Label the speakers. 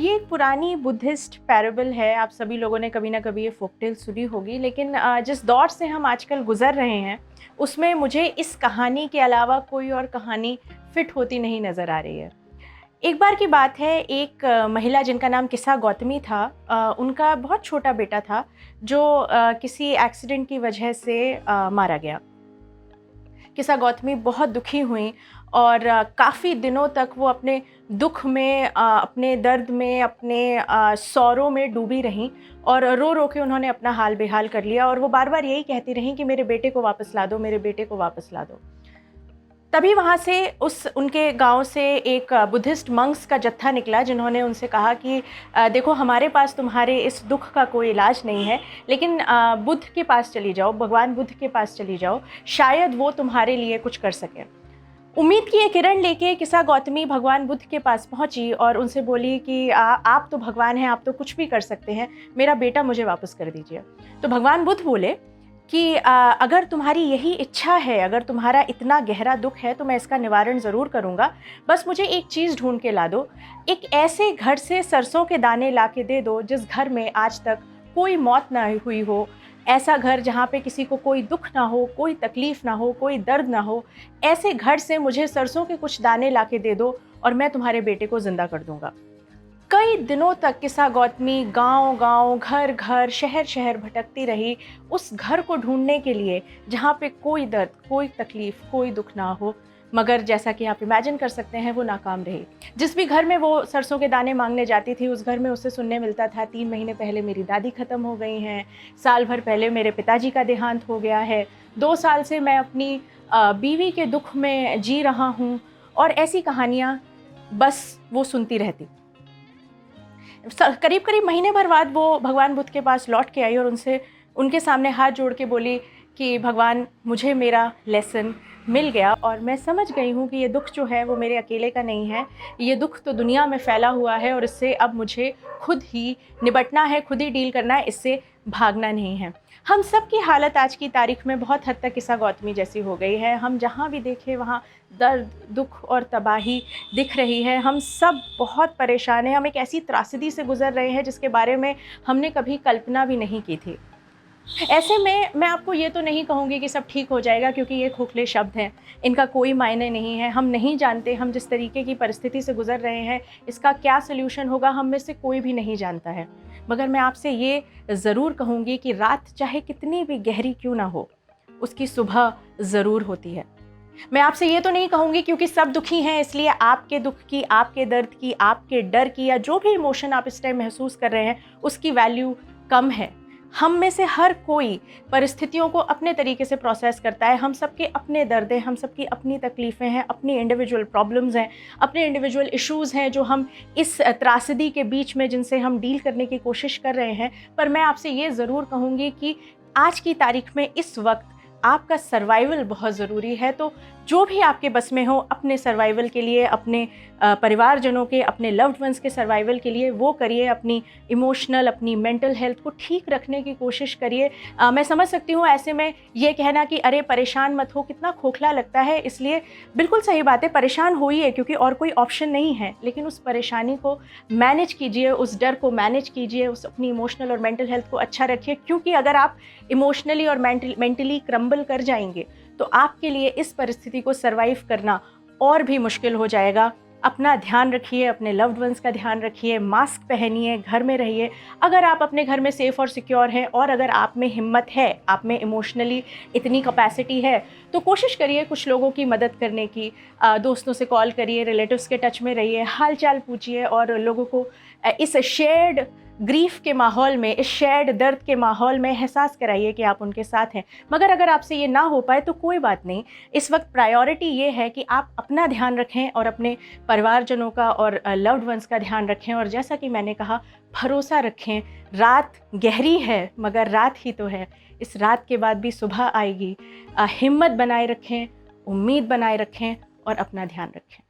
Speaker 1: ये एक पुरानी बुद्धिस्ट पैराबल है। आप सभी लोगों ने कभी ना कभी ये फोकटेल सुनी होगी, लेकिन जिस दौर से हम आजकल गुज़र रहे हैं उसमें मुझे इस कहानी के अलावा कोई और कहानी फिट होती नहीं नज़र आ रही है। एक बार की बात है, एक महिला जिनका नाम किस्सा गौतमी था, उनका बहुत छोटा बेटा था जो किसी एक्सीडेंट की वजह से मारा गया। किस्सा गौतमी बहुत दुखी हुई और काफ़ी दिनों तक वो अपने दुख में, अपने दर्द में, अपने सौरों में डूबी रहीं और रो रो के उन्होंने अपना हाल बेहाल कर लिया और वो बार बार यही कहती रहीं कि मेरे बेटे को वापस ला दो, मेरे बेटे को वापस ला दो। तभी वहाँ से उनके गांव से एक बुद्धिस्ट मंक्स का जत्था निकला जिन्होंने उनसे कहा कि देखो, हमारे पास तुम्हारे इस दुख का कोई इलाज नहीं है, लेकिन बुद्ध के पास चली जाओ, भगवान बुद्ध के पास चली जाओ, शायद वो तुम्हारे लिए कुछ कर सकें। उम्मीद की एक किरण लेके किस्सा गौतमी भगवान बुद्ध के पास पहुंची और उनसे बोली कि आप तो भगवान हैं, आप तो कुछ भी कर सकते हैं, मेरा बेटा मुझे वापस कर दीजिए। तो भगवान बुद्ध बोले कि अगर तुम्हारी यही इच्छा है, अगर तुम्हारा इतना गहरा दुख है तो मैं इसका निवारण ज़रूर करूँगा, बस मुझे एक चीज़ ढूंढ के ला दो। एक ऐसे घर से सरसों के दाने ला के दे दो जिस घर में आज तक कोई मौत ना हुई हो, ऐसा घर जहाँ पे किसी को कोई दुख ना हो, कोई तकलीफ़ ना हो, कोई दर्द ना हो। ऐसे घर से मुझे सरसों के कुछ दाने ला के दे दो और मैं तुम्हारे बेटे को ज़िंदा कर दूँगा। कई दिनों तक किस्सा गौतमी गांव-गांव, घर-घर, शहर-शहर भटकती रही उस घर को ढूंढने के लिए जहाँ पे कोई दर्द, कोई तकलीफ़, कोई दुख ना हो। मगर जैसा कि आप इमेजिन कर सकते हैं, वो नाकाम रही। जिस भी घर में वो सरसों के दाने मांगने जाती थी, उस घर में उससे सुनने मिलता था, 3 महीने पहले मेरी दादी ख़त्म हो गई हैं, साल भर पहले मेरे पिताजी का देहांत हो गया है, 2 साल से मैं अपनी बीवी के दुख में जी रहा हूँ। और ऐसी कहानियाँ बस वो सुनती रहती। करीब करीब महीने भर बाद वो भगवान बुद्ध के पास लौट के आई और उनके सामने हाथ जोड़ के बोली कि भगवान, मुझे मेरा लेसन मिल गया और मैं समझ गई हूँ कि ये दुख जो है वो मेरे अकेले का नहीं है, ये दुख तो दुनिया में फैला हुआ है और इससे अब मुझे खुद ही निपटना है, खुद ही डील करना है, इससे भागना नहीं है। हम सब की हालत आज की तारीख में बहुत हद तक किस्सा गौतमी जैसी हो गई है। हम जहाँ भी देखें वहाँ दर्द, दुख और तबाही दिख रही है। हम सब बहुत परेशान हैं। हम एक ऐसी त्रासदी से गुज़र रहे हैं जिसके बारे में हमने कभी कल्पना भी नहीं की थी। ऐसे में मैं आपको ये तो नहीं कहूँगी कि सब ठीक हो जाएगा, क्योंकि ये खोखले शब्द हैं, इनका कोई मायने नहीं है। हम नहीं जानते हम जिस तरीके की परिस्थिति से गुज़र रहे हैं इसका क्या सल्यूशन होगा, हम में से कोई भी नहीं जानता है। मगर मैं आपसे ये ज़रूर कहूँगी कि रात चाहे कितनी भी गहरी क्यों ना हो, उसकी सुबह ज़रूर होती है। मैं आपसे ये तो नहीं कहूँगी क्योंकि सब दुखी हैं इसलिए आपके दुख की, आपके दर्द की, आपके डर की या जो भी इमोशन आप इस टाइम महसूस कर रहे हैं उसकी वैल्यू कम है। हम में से हर कोई परिस्थितियों को अपने तरीके से प्रोसेस करता है। हम सबके अपने दर्द हैं, हम सबकी अपनी तकलीफ़ें हैं, अपनी इंडिविजुअल प्रॉब्लम्स हैं, अपने इंडिविजुअल इश्यूज़ हैं जो हम इस त्रासदी के बीच में जिनसे हम डील करने की कोशिश कर रहे हैं। पर मैं आपसे ये ज़रूर कहूँगी कि आज की तारीख में इस वक्त आपका सर्वाइवल बहुत ज़रूरी है। तो जो भी आपके बस में हो, अपने सर्वाइवल के लिए, अपने परिवारजनों के, अपने लव्ड वंस के सर्वाइवल के लिए वो करिए। अपनी इमोशनल, अपनी मेंटल हेल्थ को ठीक रखने की कोशिश करिए। मैं समझ सकती हूँ ऐसे में ये कहना कि अरे परेशान मत हो, कितना खोखला लगता है। इसलिए बिल्कुल सही बात है, परेशान होइए क्योंकि और कोई ऑप्शन नहीं है। लेकिन उस परेशानी को मैनेज कीजिए, उस डर को मैनेज कीजिए, उस अपनी इमोशनल और मेंटल हेल्थ को अच्छा रखिए। क्योंकि अगर आप इमोशनली और मेंटली क्रम्बल कर जाएंगे तो आपके लिए इस परिस्थिति को सरवाइव करना और भी मुश्किल हो जाएगा। अपना ध्यान रखिए, अपने लव्ड वंस का ध्यान रखिए, मास्क पहनिए, घर में रहिए। अगर आप अपने घर में सेफ़ और सिक्योर हैं और अगर आप में हिम्मत है, आप में इमोशनली इतनी कैपेसिटी है, तो कोशिश करिए कुछ लोगों की मदद करने की। दोस्तों से कॉल करिए, रिलेटिव्स के टच में रहिए, हाल चाल पूछिए और लोगों को इस शेयर्ड ग्रीफ के माहौल में, इस शेयर्ड दर्द के माहौल में एहसास कराइए कि आप उनके साथ हैं। मगर अगर आपसे ये ना हो पाए तो कोई बात नहीं। इस वक्त प्रायोरिटी ये है कि आप अपना ध्यान रखें और अपने परिवारजनों का और लव्ड वंस का ध्यान रखें। और जैसा कि मैंने कहा, भरोसा रखें। रात गहरी है मगर रात ही तो है, इस रात के बाद भी सुबह आएगी। हिम्मत बनाए रखें, उम्मीद बनाए रखें और अपना ध्यान रखें।